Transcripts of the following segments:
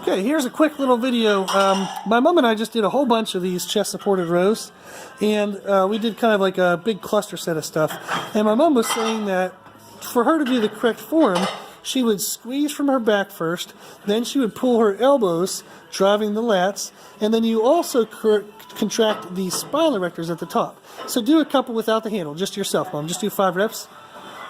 Okay, here's a quick little video. My mom and I just did a whole bunch of these chest supported rows, and we did kind of like a big cluster set of stuff. And my mom was saying that for her to do the correct form, she would squeeze from her back first, then she would pull her elbows, driving the lats, and then you also contract the spine erectors at the top. So do a couple without the handle, just yourself, Mom. Just do 5 reps.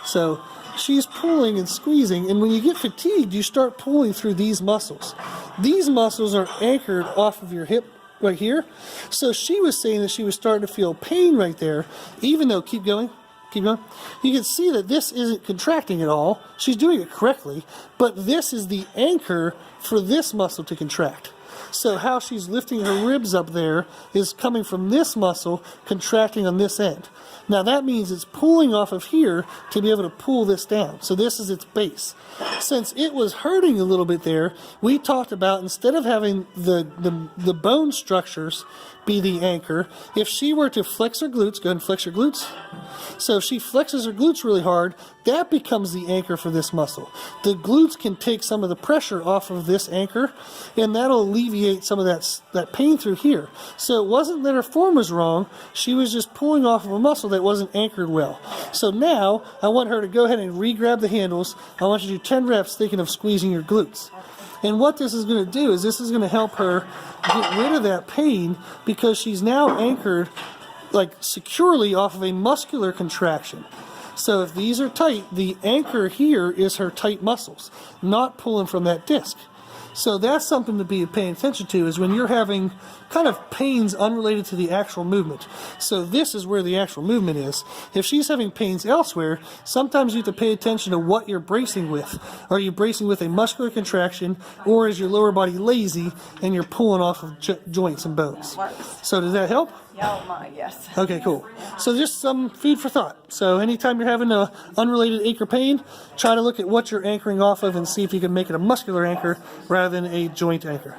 So she's pulling and squeezing, and when you get fatigued, you start pulling through these muscles. These muscles are anchored off of your hip right here. So she was saying that she was starting to feel pain right there, even though, keep going, you can see that this isn't contracting at all. She's doing it correctly, but this is the anchor for this muscle to contract. So how she's lifting her ribs up there is coming from this muscle contracting on this end. Now that means it's pulling off of here to be able to pull this down. So this is its base. Since it was hurting a little bit there, we talked about instead of having the bone structures be the anchor, if she were to flex her glutes, go ahead and flex your glutes. So if she flexes her glutes really hard, that becomes the anchor for this muscle. The glutes can take some of the pressure off of this anchor, and that'll alleviate some of that pain through here. So it wasn't that her form was wrong, she was just pulling off of a muscle that wasn't anchored well. So now, I want her to go ahead and re-grab the handles. I want you to do 10 reps thinking of squeezing your glutes. And what this is going to do is this is going to help her get rid of that pain because she's now anchored like securely off of a muscular contraction. So if these are tight, the anchor here is her tight muscles, not pulling from that disc. So that's something to be paying attention to, is when you're having kind of pains unrelated to the actual movement. So this is where the actual movement is. If she's having pains elsewhere, sometimes you have to pay attention to what you're bracing with. Are you bracing with a muscular contraction, or is your lower body lazy and you're pulling off of joints and bones? So does that help? Yes. Okay, cool. So just some food for thought. So anytime you're having an unrelated ache or pain, try to look at what you're anchoring off of and see if you can make it a muscular anchor rather than a joint anchor.